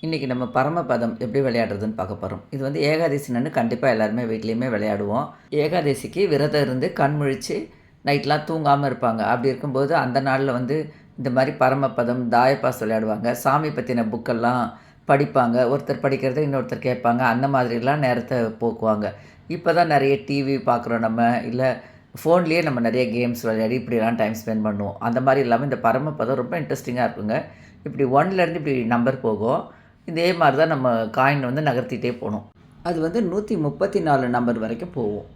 இன்றைக்கி நம்ம பரமபதம் எப்படி விளையாடுறதுன்னு பார்க்க போகிறோம். இது வந்து ஏகாதசி கண்டிப்பாக எல்லாருமே வீட்லேயுமே விளையாடுவோம். ஏகாதசிக்கு விரதம் இருந்து கண் முழிச்சு நைட்லாம் தூங்காமல் இருப்பாங்க. அப்படி இருக்கும்போது அந்த நாளில் வந்து இந்த மாதிரி பரமபதம், தாயப்பாஸ் விளையாடுவாங்க. சாமி பற்றின புக்கெல்லாம் படிப்பாங்க. ஒருத்தர் படிக்கிறத இன்னொருத்தர் கேட்பாங்க. அந்த மாதிரிலாம் நேரத்தை போக்குவாங்க. இப்போ தான் நிறைய டிவி பார்க்குறோம் நம்ம, இல்லை ஃபோன்லேயே நம்ம நிறைய கேம்ஸ் விளையாடி இப்படிலாம் டைம் ஸ்பெண்ட் பண்ணுவோம். அந்த மாதிரி இல்லாமல் இந்த பரமபதம் ரொம்ப இன்ட்ரெஸ்டிங்காக இருக்குங்க. இப்படி 1லேருந்து இப்படி நம்பர் போகும். இதே மாதிரி தான் நம்ம காயின் வந்து நகர்த்திட்டே போகணும். அது வந்து 134 நம்பர் வரைக்கும் போகும்.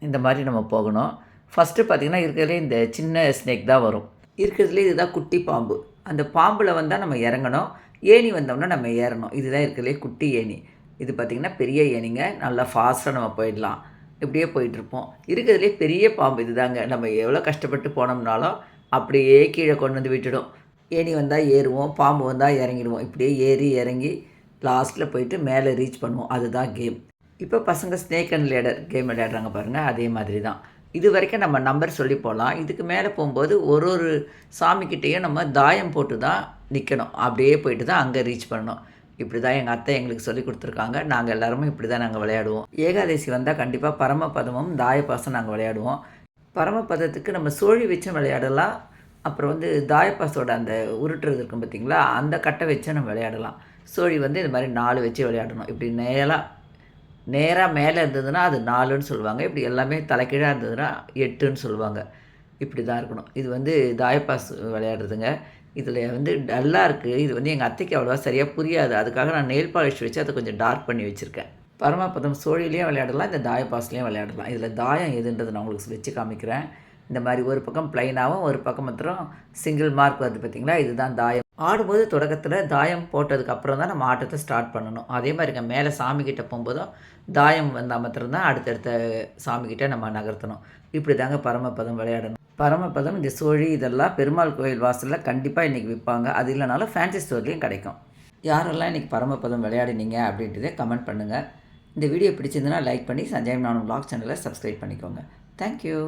இந்த மாதிரி நம்ம போகணும். ஃபஸ்ட்டு பார்த்திங்கன்னா இருக்கிறதுலே இந்த சின்ன ஸ்னேக் தான் வரும். இருக்கிறதுலே இதுதான் குட்டி பாம்பு. அந்த பாம்பில் வந்தால் நம்ம இறங்கணும். ஏணி வந்தோம்னா நம்ம ஏறணும். இதுதான் இருக்கிறதுலே குட்டி ஏணி. இது பார்த்திங்கன்னா பெரிய ஏணிங்க. நல்லா ஃபாஸ்ட்டாக நம்ம போயிடலாம். இப்படியே போயிட்டுருப்போம். இருக்கிறதுலே பெரிய பாம்பு இது தாங்க. நம்ம எவ்வளோ கஷ்டப்பட்டு போனோம்னாலும் அப்படியே கீழே கொண்டு வந்து விட்டுடும். ஏணி வந்தால் ஏறுவோம், பாம்பு வந்தால் இறங்கிடுவோம். இப்படியே ஏறி இறங்கி லாஸ்ட்டில் போயிட்டு மேலே ரீச் பண்ணுவோம். அதுதான் கேம். இப்போ பசங்க ஸ்னேக் அண்ட் லேடர் கேம் விளையாடுறாங்க பாருங்கள், அதே மாதிரி தான். இது வரைக்கும் நம்ம நம்பர் சொல்லி போகலாம். இதுக்கு மேலே போகும்போது ஒரு சாமிக்கிட்டேயும் நம்ம தாயம் போட்டு தான் நிற்கணும். அப்படியே போயிட்டு தான் அங்கே ரீச் பண்ணணும். இப்படி தான் எங்கள் அத்தை எங்களுக்கு சொல்லி கொடுத்துருக்காங்க. நாங்கள் எல்லாருமே இப்படி தான் நாங்கள் விளையாடுவோம். ஏகாதசி வந்தால் கண்டிப்பாக பரமபதமும் தாயப்பாசம் நாங்கள் விளையாடுவோம். பரமபதத்துக்கு நம்ம சோழி வச்சும் விளையாடலாம். அப்புறம் வந்து தாயப்பாஸோட அந்த உருட்டுறது இருக்கும் பார்த்திங்களா, அந்த கட்டை வச்சு நம்ம விளையாடலாம். சோழி வந்து இது மாதிரி 4 வச்சு விளையாடணும். இப்படி நேராக மேலே இருந்ததுன்னா அது 4ன்னு சொல்லுவாங்க. இப்படி எல்லாமே தலைக்கீழாக இருந்ததுன்னா 8ன்னு சொல்லுவாங்க. இப்படி தான் இருக்கணும். இது வந்து தாயப்பாஸ் விளையாடுறதுங்க. இதில் வந்து டல்லாக இருக்குது. இது வந்து எங்கள் அத்தைக்கு அவ்வளோவா சரியாக புரியாது. அதுக்காக நான் நெயில் பாலிஷ் வச்சு அதை கொஞ்சம் டார்க் பண்ணி வச்சுருக்கேன். பரமபதம் சோழிலையும் விளையாடலாம், இந்த தாயப்பாஸ்லேயும் விளையாடலாம். இதில் தாயம் எதுன்றது நான் உங்களுக்கு வச்சு காமிக்கிறேன். இந்த மாதிரி ஒரு பக்கம் ப்ளைனாகவும் ஒரு பக்கம் மாத்திரம் சிங்கிள் மார்க் வருது பார்த்திங்களா, இதுதான் தாயம். ஆடும்போது தொடக்கத்தில் தாயம் போட்டதுக்கு அப்புறம் தான் நம்ம ஆட்டத்தை ஸ்டார்ட் பண்ணணும். அதே மாதிரிங்க மேலே சாமிக்கிட்ட போகும்போதும் தாயம் வந்தால் மாத்திரம்தான் அடுத்தடுத்த சாமிக்கிட்ட நம்ம நகர்த்தணும். இப்படி தாங்க பரமபதம் விளையாடணும். பரமபதம், இந்த சோழி இதெல்லாம் பெருமாள் கோயில் வாசலில் கண்டிப்பாக இன்றைக்கி விற்பாங்க. அது இல்லைனாலும் ஃபேன்சி ஸ்டோர்லேயும் கிடைக்கும். யாரெல்லாம் இன்றைக்கி பரமபதம் விளையாடினீங்க அப்படின்றதே கமெண்ட் பண்ணுங்கள். இந்த வீடியோ பிடிச்சிருந்ததுன்னா லைக் பண்ணி சஞ்சய் நானும் vlog சேனலை சப்ஸ்கிரைப் பண்ணிக்கோங்க. தேங்க்யூ.